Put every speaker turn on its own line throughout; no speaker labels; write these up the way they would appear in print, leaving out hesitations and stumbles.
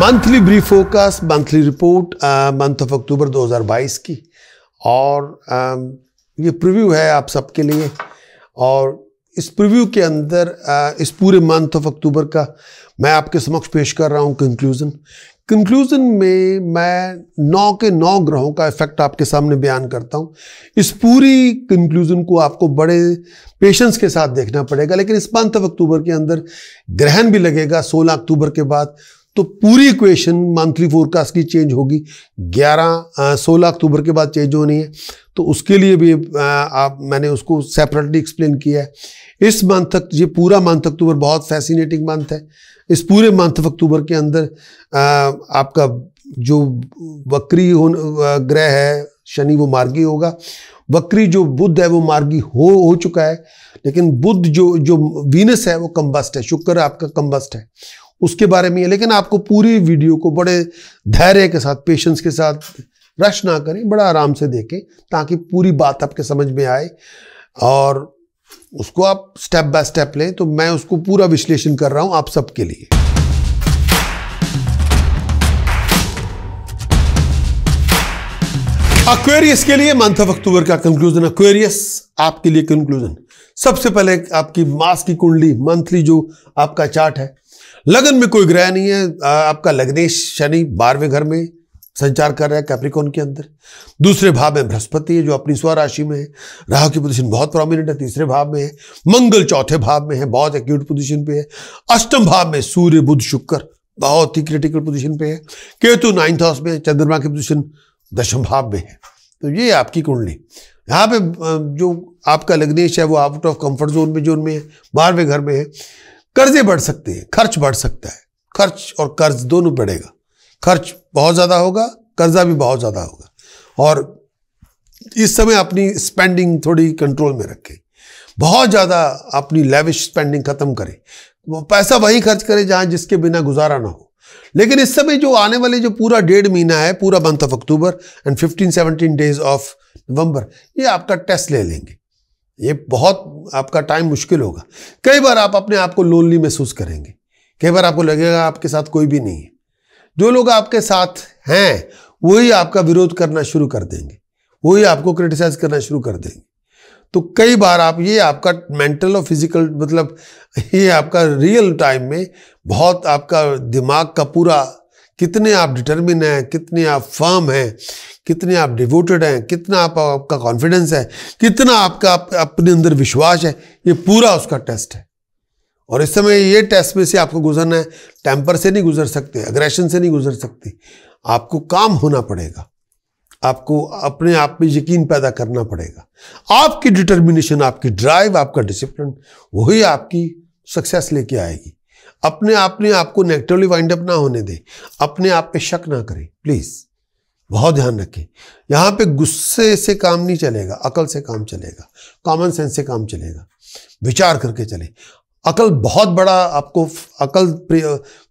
Monthly brief focus, monthly report month of अक्टूबर 2022 की। और ये प्रीव्यू है आप सबके लिए। और इस प्रीव्यू के अंदर इस पूरे मंथ ऑफ अक्टूबर का मैं आपके समक्ष पेश कर रहा हूँ कंक्लूजन में मैं 9 के 9 ग्रहों का इफेक्ट आपके सामने बयान करता हूँ। इस पूरी कंक्लूजन को आपको बड़े पेशेंस के साथ देखना पड़ेगा। लेकिन इस मंथ ऑफ अक्टूबर के अंदर ग्रहण भी लगेगा 16 अक्टूबर के बाद, तो पूरी इक्वेशन मंथली फोरकास्ट की चेंज होगी। 16 अक्टूबर के बाद चेंज होनी है, तो उसके लिए भी मैंने उसको सेपरेटली एक्सप्लेन किया है। इस मंथ तक, ये पूरा मंथ अक्टूबर बहुत फैसिनेटिंग मंथ है। इस पूरे मंथ ऑफ अक्टूबर के अंदर आपका जो वक्री ग्रह है शनि, वो मार्गी होगा। वक्री जो बुध है वो मार्गी हो चुका है। लेकिन बुध जो वीनस है वो कंबस्ट है, शुक्र आपका कंबस्ट है, उसके बारे में है। लेकिन आपको पूरी वीडियो को बड़े धैर्य के साथ, पेशेंस के साथ, रश ना करें, बड़ा आराम से देखें ताकि पूरी बात आपके समझ में आए और उसको आप स्टेप बाय स्टेप लें। तो मैं उसको पूरा विश्लेषण कर रहा हूं आप सबके लिए। एक्वेरियस के लिए मंथ ऑफ अक्टूबर का कंक्लूजन, एक्वेरियस आपके लिए कंक्लूजन। सबसे पहले आपकी मास की कुंडली, मंथली जो आपका चार्ट है, लगन में कोई ग्रह नहीं है। आपका लग्नेश शनि 12वें घर में संचार कर रहा है कैप्रिकॉर्न के अंदर। दूसरे भाव में बृहस्पति है जो अपनी स्वराशि में है। राहु की पोजीशन बहुत प्रोमिनेंट है, तीसरे भाव में है। मंगल चौथे भाव में है, बहुत एक्यूट पोजीशन पे है। अष्टम भाव में सूर्य बुध शुक्र बहुत ही क्रिटिकल पोजीशन पे है। केतु 9th हाउस में है। चंद्रमा की पोजीशन 10वें भाव में है। तो ये आपकी कुंडली। यहाँ पे जो आपका लग्नेश है वो आउट ऑफ कंफर्ट जोन में है, 12वें घर में है। कर्जे बढ़ सकते हैं, खर्च बढ़ सकता है। खर्च और कर्ज दोनों बढ़ेगा। खर्च बहुत ज़्यादा होगा, कर्जा भी बहुत ज़्यादा होगा। और इस समय अपनी स्पेंडिंग थोड़ी कंट्रोल में रखें। बहुत ज़्यादा अपनी लेविश स्पेंडिंग खत्म करें। वो पैसा वहीं खर्च करें जहाँ जिसके बिना गुजारा ना हो। लेकिन इस समय जो आने वाले जो पूरा 1.5 महीना है, पूरा month of October and 15-17 days of November, ये आपका टेस्ट ले लेंगे। ये बहुत आपका टाइम मुश्किल होगा। कई बार आप अपने आप को लोनली महसूस करेंगे। कई बार आपको लगेगा आपके साथ कोई भी नहीं है। जो लोग आपके साथ हैं वही आपका विरोध करना शुरू कर देंगे, वही आपको क्रिटिसाइज करना शुरू कर देंगे। तो कई बार ये आपका मेंटल और फिजिकल, मतलब ये आपका रियल टाइम में बहुत आपका दिमाग का पूरा, कितने आप डिटर्मिन हैं, कितने आप फर्म हैं, कितने आप डिवोटेड हैं, कितना आपका कॉन्फिडेंस है, कितना आपका अपने अंदर विश्वास है, ये पूरा उसका टेस्ट है। और इस समय ये टेस्ट में से आपको गुजरना है। टेम्पर से नहीं गुजर सकते, अग्रेशन से नहीं गुजर सकते। आपको काम होना पड़ेगा, आपको अपने आप में यकीन पैदा करना पड़ेगा। आपकी डिटर्मिनेशन, आपकी ड्राइव, आपका डिसिप्लिन, वही आपकी सक्सेस लेके आएगी। अपने आप में आपको नेगेटिवली वाइंड अप ना होने दें। अपने आप पे शक ना करें प्लीज, बहुत ध्यान रखें। यहाँ पे गुस्से से काम नहीं चलेगा, अकल से काम चलेगा, कॉमन सेंस से काम चलेगा। विचार करके चले। अकल बहुत बड़ा, आपको अकल,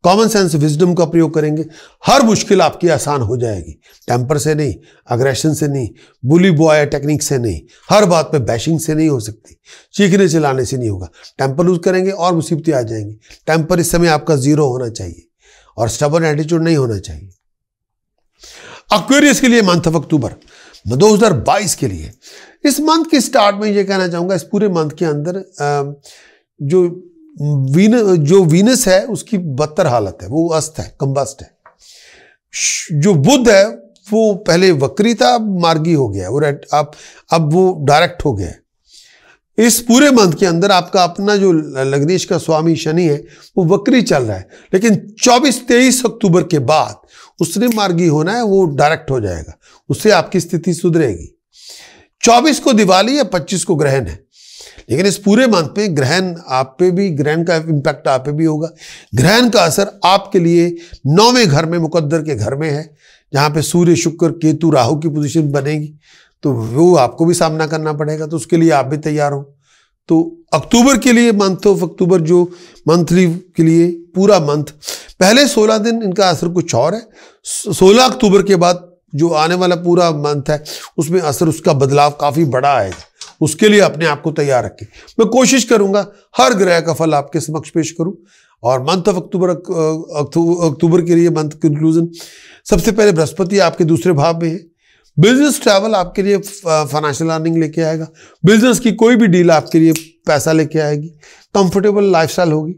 कॉमन सेंस, विजडम का प्रयोग करेंगे, हर मुश्किल आपकी आसान हो जाएगी। टेम्पर से नहीं, अग्रेशन से नहीं, बुली बॉय टेक्निक से नहीं, हर बात पे बैशिंग से नहीं हो सकती, चीखने चिल्लाने से नहीं होगा। टेम्पर लूज करेंगे और मुसीबतें आ जाएंगी। टेम्पर इस समय आपका 0 होना चाहिए और स्टबर्न एटीट्यूड नहीं होना चाहिए। एक्वेरियस के लिए मंथ ऑफ अक्टूबर 2022 के लिए, इस मंथ के स्टार्ट में ये कहना चाहूँगा, इस पूरे मंथ के अंदर जो वीनस है उसकी बदतर हालत है, वो अस्त है, कंबस्ट है। जो बुध है वो पहले वक्री था, अब मार्गी हो गया, वो अब वो डायरेक्ट हो गया है। इस पूरे मंथ के अंदर आपका अपना जो लग्नेश का स्वामी शनि है वो वक्री चल रहा है। लेकिन 24-23 अक्टूबर के बाद उसने मार्गी होना है, वो डायरेक्ट हो जाएगा, उससे आपकी स्थिति सुधरेगी। 24 को दिवाली है, 25 को ग्रहण है। लेकिन इस पूरे मंथ में ग्रहण आप पे भी, ग्रहण का इम्पैक्ट आप पे भी होगा। ग्रहण का असर आपके लिए 9वें घर में, मुकद्दर के घर में है, जहाँ पे सूर्य शुक्र केतु राहु की पोजीशन बनेगी। तो वो आपको भी सामना करना पड़ेगा, तो उसके लिए आप भी तैयार हो। तो अक्टूबर के लिए, मंथ ऑफ अक्टूबर जो मंथली के लिए पूरा मंथ, पहले 16 दिन इनका असर कुछ और है। 16 अक्टूबर के बाद जो आने वाला पूरा मंथ है उसमें असर, उसका बदलाव काफ़ी बड़ा आएगा। उसके लिए अपने आप को तैयार रखें। मैं कोशिश करूंगा हर ग्रह का फल आपके समक्ष पेश करूं और मंथ ऑफ अक्टूबर के लिए मंथ कंक्लूजन, सबसे पहले बृहस्पति आपके दूसरे भाव में है। बिजनेस ट्रैवल आपके लिए फाइनेंशियल अर्निंग लेके आएगा। बिजनेस की कोई भी डील आपके लिए पैसा लेके आएगी। कंफर्टेबल लाइफस्टाइल होगी,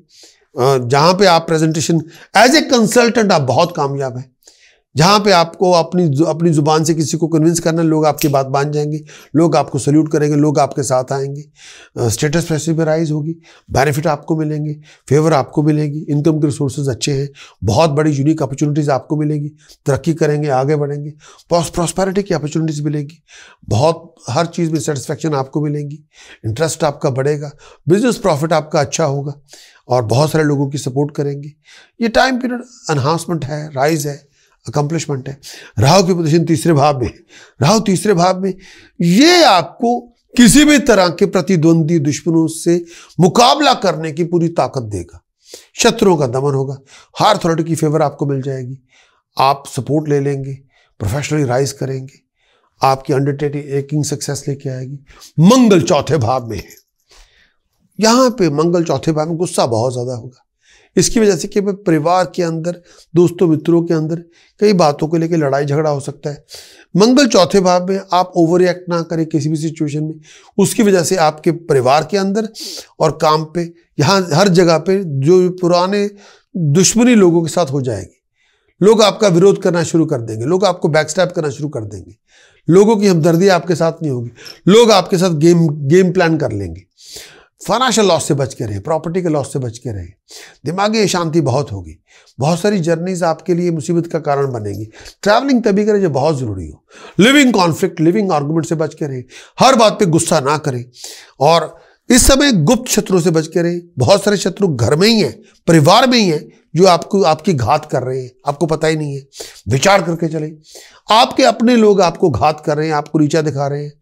जहां पे आप प्रेजेंटेशन एज ए कंसल्टेंट आप बहुत कामयाब हैं, जहां पे आपको अपनी जुबान से किसी को कन्विंस करना, लोग आपकी बात मान जाएंगे, लोग आपको सल्यूट करेंगे, लोग आपके साथ आएंगे। स्टेटस पैसे पे राइज होगी, बेनिफिट आपको मिलेंगे, फेवर आपको मिलेगी, इनकम के रिसोर्सेज अच्छे हैं, बहुत बड़ी यूनिक अपॉर्चुनिटीज आपको मिलेगी, तरक्की करेंगे, आगे बढ़ेंगे, प्रॉस्पेरिटी की अपॉर्चुनिटीज मिलेगी, बहुत हर चीज़ में सेटिस्फैक्शन आपको मिलेगी, इंटरेस्ट आपका बढ़ेगा, बिजनेस प्रॉफिट आपका अच्छा होगा और बहुत सारे लोगों की सपोर्ट करेंगे। ये टाइम पीरियड एनहांसमेंट है, राइज है, अकम्पलिशमेंट है। राहु की पोजीशन तीसरे भाव में है। राहु तीसरे भाव में, ये आपको किसी भी तरह के प्रतिद्वंदी दुश्मनों से मुकाबला करने की पूरी ताकत देगा। शत्रुओं का दमन होगा, हायर अथॉरिटी की फेवर आपको मिल जाएगी, आप सपोर्ट ले लेंगे, प्रोफेशनली राइज करेंगे, आपकी अंडरटेकिंग सक्सेस लेके आएगी। मंगल चौथे भाव में है। यहां पे मंगल चौथे भाव में गुस्सा बहुत ज्यादा होगा। इसकी वजह से कि परिवार के अंदर, दोस्तों मित्रों के अंदर कई बातों को लेकर लड़ाई झगड़ा हो सकता है। मंगल चौथे भाव में, आप ओवर रिएक्ट ना करें किसी भी सिचुएशन में, उसकी वजह से आपके परिवार के अंदर और काम पे, यहाँ हर जगह पे जो पुराने दुश्मनी लोगों के साथ हो जाएगी। लोग आपका विरोध करना शुरू कर देंगे, लोग आपको बैकस्टैप करना शुरू कर देंगे, लोगों की हमदर्दी आपके साथ नहीं होगी, लोग आपके साथ गेम प्लान कर लेंगे। फाइनेंशियल लॉस से बच के रहें, प्रॉपर्टी के लॉस से बच के रहें, दिमागी अशांति बहुत होगी, बहुत सारी जर्नीज आपके लिए मुसीबत का कारण बनेगी। ट्रैवलिंग तभी करें जो बहुत जरूरी हो। लिविंग कॉन्फ्लिक्ट, लिविंग आर्गुमेंट से बच के रहें, हर बात पे गुस्सा ना करें और इस समय गुप्त शत्रुओं से बच के रहें। बहुत सारे शत्रु घर में ही हैं, परिवार में ही हैं, जो आपकी घात कर रहे हैं, आपको पता ही नहीं है। विचार करके चलें। आपके अपने लोग आपको घात कर रहे हैं, आपको नीचा दिखा रहे हैं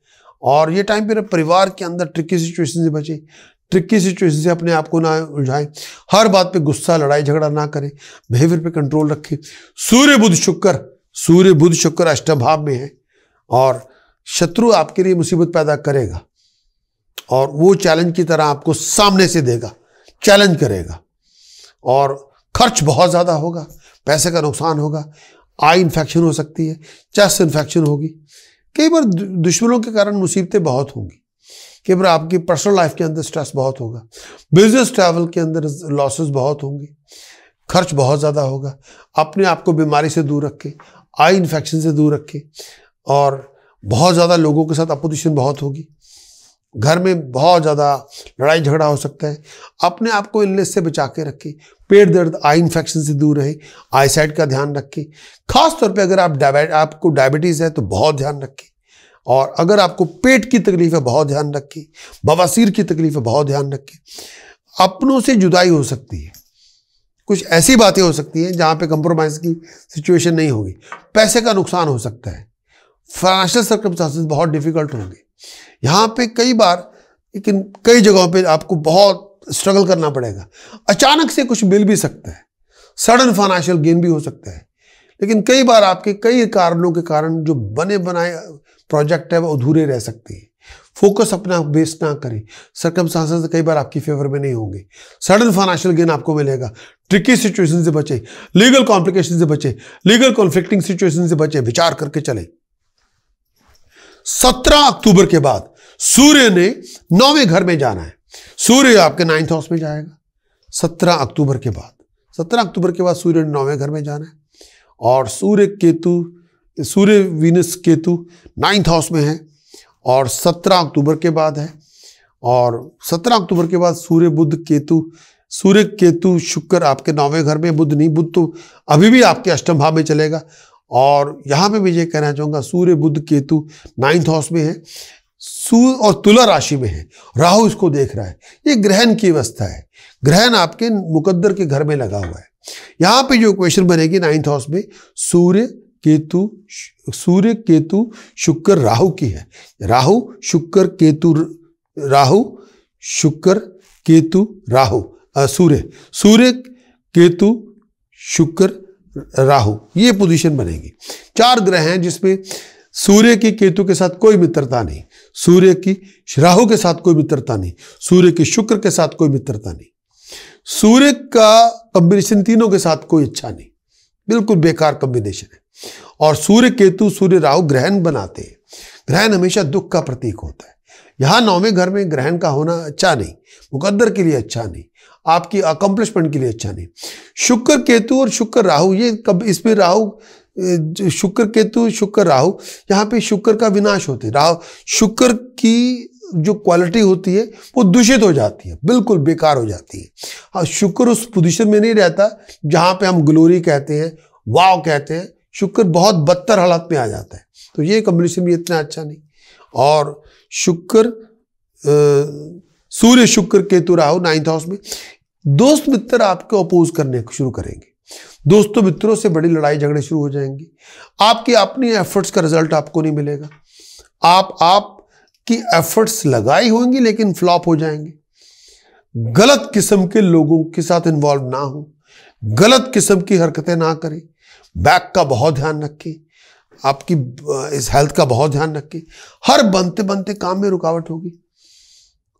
और ये टाइम पे परिवार के अंदर ट्रिकी सिचुएशन से बचें, ट्रिकी सिचुएशन से अपने आप को ना उलझाएं, हर बात पे गुस्सा लड़ाई झगड़ा ना करें, बिहेवियर पे कंट्रोल रखें। सूर्य बुध शुक्र अष्टम भाव में है और शत्रु आपके लिए मुसीबत पैदा करेगा और वो चैलेंज की तरह आपको सामने से देगा, चैलेंज करेगा और खर्च बहुत ज्यादा होगा, पैसे का नुकसान होगा, आई इन्फेक्शन हो सकती है, चेस्ट इन्फेक्शन होगी, कई बार दुश्मनों के कारण मुसीबतें बहुत होंगी, कई बार आपकी पर्सनल लाइफ के अंदर स्ट्रेस बहुत होगा, बिजनेस ट्रैवल के अंदर लॉसेस बहुत होंगे, खर्च बहुत ज़्यादा होगा। अपने आप को बीमारी से दूर रखें, आई इन्फेक्शन से दूर रखें और बहुत ज़्यादा लोगों के साथ अपोजिशन बहुत होगी, घर में बहुत ज़्यादा लड़ाई झगड़ा हो सकता है। अपने आप को इलनेस से बचा के रखें, पेट दर्द, आई इन्फेक्शन से दूर रहें, आई साइट का ध्यान रखें। खास तौर पे अगर आपको डायबिटीज़ है तो बहुत ध्यान रखें और अगर आपको पेट की तकलीफ है बहुत ध्यान रखें, बवासीर की तकलीफ है बहुत ध्यान रखें। अपनों से जुदाई हो सकती है, कुछ ऐसी बातें हो सकती हैं जहाँ पे कंप्रोमाइज़ की सिचुएशन नहीं होगी, पैसे का नुकसान हो सकता है, फाइनेंशियल सर्कमस्टांसेस बहुत डिफिकल्ट होंगे यहाँ पे कई बार, लेकिन कई जगहों पे आपको बहुत स्ट्रगल करना पड़ेगा। अचानक से कुछ मिल भी सकता है, सडन फाइनेंशियल गेन भी हो सकता है, लेकिन कई बार आपके कई कारणों के कारण जो बने बनाए प्रोजेक्ट है वो अधूरे रह सकते हैं। फोकस अपना वेस्ट ना करें, सर्कमस्टांसेस कई बार आपकी फेवर में नहीं होंगे, सडन फाइनेंशियल गेन आपको मिलेगा। ट्रिकी सिचुएशन से बचें, लीगल कॉम्प्लिकेशन से बचें, लीगल कॉन्फ्लिक्टिंग सिचुएशन से बचें, विचार करके चलें। 17 अक्टूबर के बाद सूर्य ने 9वें घर में जाना है, सूर्य आपके 9th हाउस में जाएगा 17 अक्टूबर के बाद। 17 अक्टूबर के बाद सूर्य ने 9वें घर में जाना है और सूर्य वीनस केतु 9th हाउस में है और 17 अक्टूबर के बाद है। और 17 अक्टूबर के बाद सूर्य केतु शुक्र आपके 9वें घर में, बुध नहीं, बुध तो अभी भी आपके अष्टम भाव में चलेगा। और यहां पे मैं ये कहना चाहूंगा, सूर्य बुध केतु 9th हाउस में है, सूर्य और तुला राशि में है, राहु इसको देख रहा है। ये ग्रहण की अवस्था है, ग्रहण आपके मुकद्दर के घर में लगा हुआ है। यहां पे जो इक्वेशन बनेगी 9th हाउस में सूर्य केतु शुक्र राहु की है। राहु शुक्र केतु राहु, सूर्य केतु शुक्र राहु, ये पोजीशन बनेगी। 4 ग्रह हैं जिसमें सूर्य की केतु के साथ कोई मित्रता नहीं, सूर्य की राहु के साथ कोई मित्रता नहीं, सूर्य की शुक्र के साथ कोई मित्रता नहीं। सूर्य का कॉम्बिनेशन तीनों के साथ कोई अच्छा नहीं, बिल्कुल बेकार कॉम्बिनेशन है। और सूर्य केतु, सूर्य राहु ग्रहण बनाते हैं। ग्रहण हमेशा दुख का प्रतीक होता है। यहाँ 9वें घर में ग्रहण का होना अच्छा नहीं, मुकद्दर के लिए अच्छा नहीं, आपकी अकम्पलिशमेंट के लिए अच्छा नहीं। शुक्र केतु और शुक्र राहु, ये कब इसमें राहु, शुक्र केतु, शुक्र राहु, यहाँ पे शुक्र का विनाश होता है। राहु, शुक्र की जो क्वालिटी होती है वो दूषित हो जाती है, बिल्कुल बेकार हो जाती है। हाँ, शुक्र उस पोजीशन में नहीं रहता जहां पे हम ग्लोरी कहते हैं, वाव कहते हैं। शुक्र बहुत बदतर हालत में आ जाता है, तो ये कॉम्बिनेशन भी इतना अच्छा नहीं। और शुक्र, सूर्य शुक्र केतु राहु 9th हाउस में, दोस्त मित्र आपको अपोज करने शुरू करेंगे। दोस्तों मित्रों से बड़ी लड़ाई झगड़े शुरू हो जाएंगे। आपकी अपनी एफर्ट्स का रिजल्ट आपको नहीं मिलेगा। आप की एफर्ट्स लगाई होंगी लेकिन फ्लॉप हो जाएंगे। गलत किस्म के लोगों के साथ इन्वॉल्व ना हो, गलत किस्म की हरकतें ना करें। बैक का बहुत ध्यान रखें, आपकी इस हेल्थ का बहुत ध्यान रखें। हर बनते बनते काम में रुकावट होगी।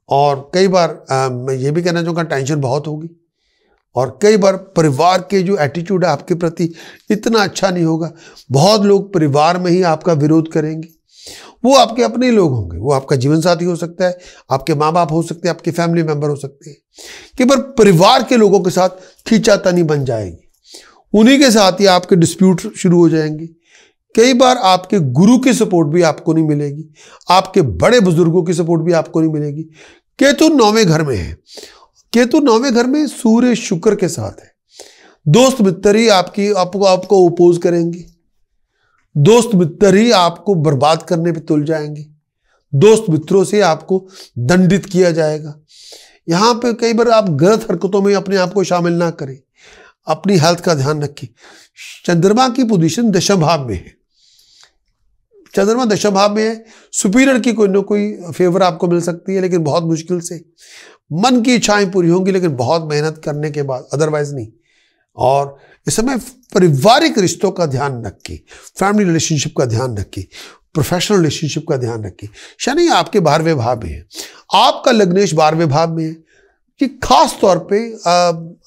और कई बार मैं ये भी कहना चाहूँगा, टेंशन बहुत होगी। और कई बार परिवार के जो एटीट्यूड है आपके प्रति इतना अच्छा नहीं होगा। बहुत लोग परिवार में ही आपका विरोध करेंगे। वो आपके अपने लोग होंगे, वो आपका जीवन साथी हो सकता है, आपके माँ बाप हो सकते हैं, आपके फैमिली मेंबर हो सकते हैं। कई बार परिवार के लोगों के साथ खींचातानी बन जाएगी, उन्हीं के साथ ही आपके डिस्प्यूट शुरू हो जाएंगे। कई बार आपके गुरु की सपोर्ट भी आपको नहीं मिलेगी, आपके बड़े बुजुर्गों की सपोर्ट भी आपको नहीं मिलेगी। केतु 9वें घर में है। केतु 9वें घर में सूर्य शुक्र के साथ है। दोस्त मित्र ही आपको अपोज करेंगे। दोस्त मित्र ही आपको बर्बाद करने पे तुल जाएंगे। दोस्त मित्रों से आपको दंडित किया जाएगा। यहाँ पे कई बार आप गलत हरकतों में अपने आप को शामिल ना करें। अपनी हेल्थ का ध्यान रखें। चंद्रमा की पोजीशन दशम भाव में है। चंद्रमा दशम भाव में है। सुपीरियर की कोई ना कोई फेवर आपको मिल सकती है, लेकिन बहुत मुश्किल से। मन की इच्छाएं पूरी होंगी, लेकिन बहुत मेहनत करने के बाद, अदरवाइज नहीं। और इस समय पारिवारिक रिश्तों का ध्यान रखें, फैमिली रिलेशनशिप का ध्यान रखें, प्रोफेशनल रिलेशनशिप का ध्यान रखें। शनि आपके 12वें भाव में है, आपका लग्नेश 12वें भाव में है। कि खास तौर पे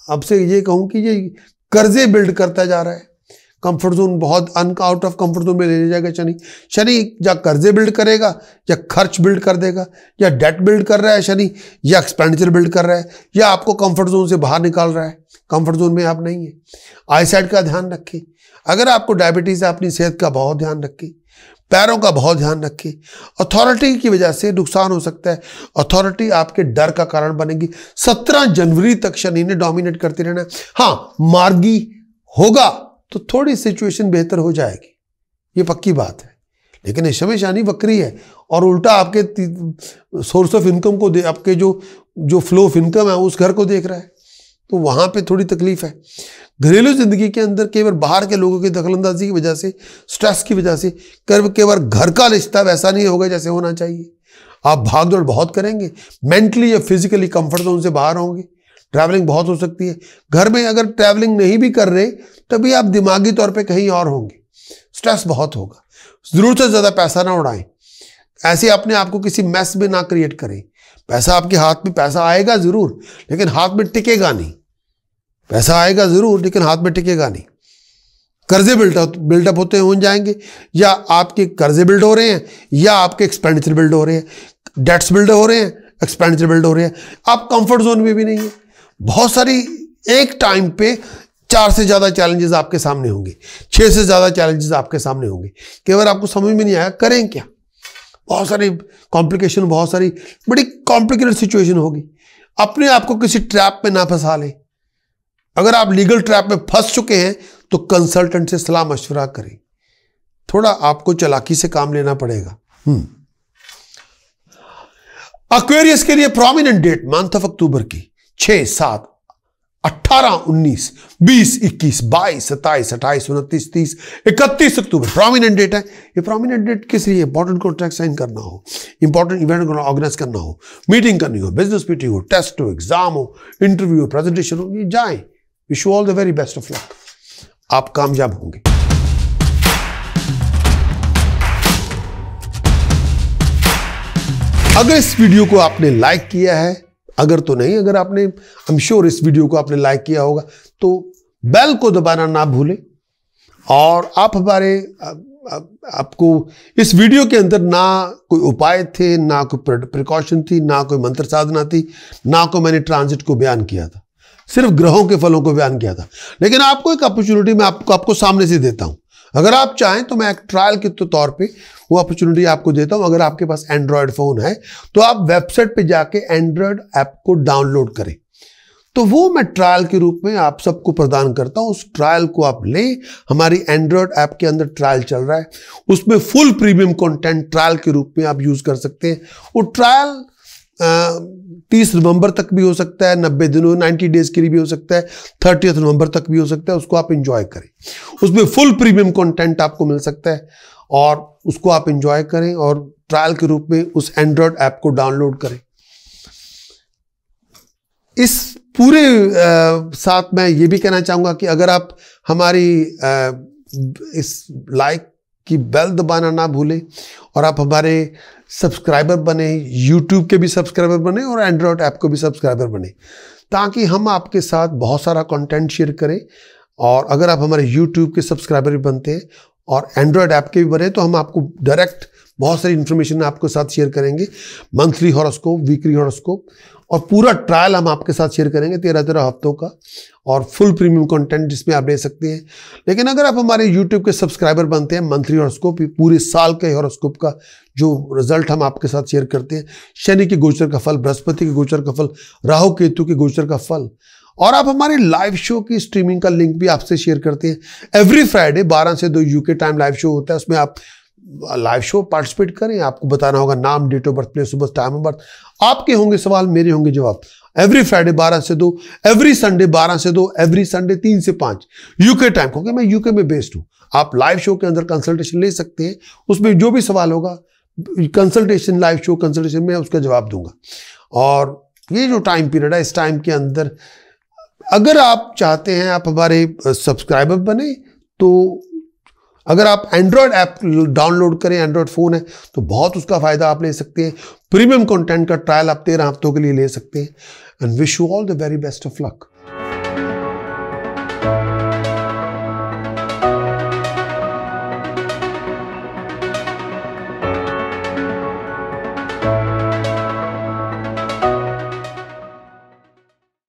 आपसे ये कहूँ कि ये कर्जे बिल्ड करता जा रहा है। कंफर्ट जोन बहुत आउट ऑफ कंफर्ट जोन में ले जाएगा शनि। शनि या कर्जे बिल्ड करेगा, या खर्च बिल्ड कर देगा, या डेट बिल्ड कर रहा है शनि, या एक्सपेंडिचर बिल्ड कर रहा है, या आपको कंफर्ट जोन से बाहर निकाल रहा है। कंफर्ट जोन में आप नहीं है। आई साइड का ध्यान रखें। अगर आपको डायबिटीज है, अपनी सेहत का बहुत ध्यान रखें। पैरों का बहुत ध्यान रखें। अथॉरिटी की वजह से नुकसान हो सकता है। अथॉरिटी आपके डर का कारण बनेगी। 17 जनवरी तक शनि ने डोमिनेट करते रहना। हाँ, मार्गी होगा तो थोड़ी सिचुएशन बेहतर हो जाएगी, ये पक्की बात है। लेकिन इस समय शनि वक्री है और उल्टा आपके सोर्स ऑफ इनकम को आपके जो फ्लो ऑफ इनकम है उस घर को देख रहा है, तो वहां पे थोड़ी तकलीफ है। घरेलू जिंदगी के अंदर केवल बाहर के लोगों की दखलंदाजी की वजह से, स्ट्रेस की वजह से केवल घर का रिश्ता वैसा नहीं होगा जैसे होना चाहिए। आप भागदौड़ बहुत करेंगे, मेंटली या फिजिकली कंफर्ट जोन से बाहर होंगे। ट्रैवलिंग बहुत हो सकती है। घर में अगर ट्रैवलिंग नहीं भी कर रहे तभी आप दिमागी तौर पे कहीं और होंगे। स्ट्रेस बहुत होगा। जरूरत से ज्यादा पैसा ना उड़ाएं। ऐसे अपने आप को किसी मैस में ना क्रिएट करें। पैसा आपके हाथ में, पैसा आएगा जरूर लेकिन हाथ में टिकेगा नहीं। पैसा आएगा जरूर लेकिन हाथ में टिकेगा नहीं। कर्जे बिल्डअप होते हो जाएंगे, या आपके कर्जे बिल्ड हो रहे हैं या आपके एक्सपेंडिचर बिल्ड हो रहे हैं। डेट्स बिल्ड हो रहे हैं, एक्सपेंडिचर बिल्ड हो रहे हैं। आप कंफर्ट जोन में भी नहीं है। बहुत सारी एक टाइम पे 4 से ज्यादा चैलेंजेस आपके सामने होंगे, 6 से ज्यादा चैलेंजेस आपके सामने होंगे। केवल आपको समझ में नहीं आया करें क्या। बहुत सारी कॉम्प्लिकेशन, बहुत सारी बड़ी कॉम्प्लिकेटेड सिचुएशन होगी। अपने आप को किसी ट्रैप में ना फंसा लें। अगर आप लीगल ट्रैप में फंस चुके हैं तो कंसल्टेंट से सलाह मशवरा करें। थोड़ा आपको चालाकी से काम लेना पड़ेगा। एक्वेरियस के लिए prominent date month of October की 6, 7, 18, 19, 20, 21, 22, 27, 28, 29, 30, 31 अक्टूबर प्रोमिनेंट डेट है। ये प्रोमिनेंट डेट किस लिए? इंपॉर्टेंट कॉन्ट्रैक्ट साइन करना हो, इंपॉर्टेंट इवेंट ऑर्गेनाइज करना हो, मीटिंग करनी हो, बिजनेस मीटिंग हो, टेस्ट हो, एग्जाम हो, इंटरव्यू हो, प्रेजेंटेशन हो, ये जाएं। Wish you all the very best of luck. आप कामयाब होंगे। अगर इस वीडियो को आपने लाइक किया है, अगर तो नहीं, अगर आपने, आई एम श्योर इस वीडियो को आपने लाइक किया होगा, तो बेल को दबाना ना भूलें। और आप हमारे आपको इस वीडियो के अंदर ना कोई उपाय थे, ना कोई प्रिकॉशन थी, ना कोई मंत्र साधना थी, ना कोई मैंने ट्रांजिट को बयान किया था, सिर्फ ग्रहों के फलों को बयान किया था। लेकिन आपको एक अपॉर्चुनिटी मैं आपको सामने से देता हूं। अगर आप चाहें तो मैं एक ट्रायल के तौर पे वो अपॉर्चुनिटी आपको देता हूं। अगर आपके पास एंड्रॉयड फोन है तो आप वेबसाइट पे जाके एंड्रॉयड ऐप को डाउनलोड करें, तो वो मैं ट्रायल के रूप में आप सबको प्रदान करता हूं। उस ट्रायल को आप लें, हमारी एंड्रॉयड ऐप के अंदर ट्रायल चल रहा है, उसमें फुल प्रीमियम कंटेंट ट्रायल के रूप में आप यूज कर सकते हैं। वो ट्रायल 30 नवंबर तक भी हो सकता है, 90 दिनों 90 डेज के लिए भी हो सकता है, 30 नवंबर तक भी हो सकता है। उसको आप एंजॉय करें, उसमें फुल प्रीमियम कंटेंट आपको मिल सकता है और उसको आप एंजॉय करें और ट्रायल के रूप में उस एंड्रॉयड ऐप को डाउनलोड करें। इस पूरे साथ मैं ये भी कहना चाहूंगा कि अगर आप हमारी इस लाइक की बेल दबाना ना भूलें और आप हमारे सब्सक्राइबर बने, यूट्यूब के भी सब्सक्राइबर बने और एंड्रॉयड ऐप को भी सब्सक्राइबर बने, ताकि हम आपके साथ बहुत सारा कंटेंट शेयर करें। और अगर आप हमारे यूट्यूब के सब्सक्राइबर भी बनते हैं और एंड्रॉयड ऐप के भी बने, तो हम आपको डायरेक्ट बहुत सारी इंफॉर्मेशन आपके साथ शेयर करेंगे, मंथली हॉरोस्कोप, वीकली हॉरोस्कोप, और पूरा ट्रायल हम आपके साथ शेयर करेंगे 13 हफ्तों का, और फुल प्रीमियम कंटेंट जिसमें आप ले सकते हैं। लेकिन अगर आप हमारे यूट्यूब के सब्सक्राइबर बनते हैं, मंथली हॉरोस्कोप, पूरे साल के हॉरोस्कोप का जो रिजल्ट हम आपके साथ शेयर करते हैं, शनि के गोचर का फल, बृहस्पति के गोचर का फल, राहु केतु के गोचर का फल, और आप हमारे लाइव शो की स्ट्रीमिंग का लिंक भी आपसे शेयर करते हैं। एवरी फ्राइडे 12 से 2 यूके टाइम लाइव शो होता है, उसमें आप लाइव शो पार्टिसिपेट करें। आपको बताना होगा नाम, date of birth, place of birth, time of birth, आपके होंगे सवाल, मेरे होंगे जवाब। एवरी फ्राइडे 12 से 2, एवरी संडे 12 से 2, एवरी संडे 3 से 5 यूके टाइम, क्योंकि मैं यूके में बेस्ड हूं। आप लाइव शो के अंदर कंसल्टेशन ले सकते हैं, उसमें जो भी सवाल होगा कंसल्टेशन, लाइव शो कंसल्टेशन में उसका जवाब दूंगा। और ये जो टाइम पीरियड है, इस टाइम के अंदर अगर आप चाहते हैं आप हमारे सब्सक्राइबर बने, तो अगर आप एंड्रॉयड ऐप डाउनलोड करें, एंड्रॉयड फोन है तो बहुत उसका फायदा आप ले सकते हैं। प्रीमियम कंटेंट का ट्रायल आप 13 हफ्तों के लिए ले सकते हैं। And wish you all the very best of luck.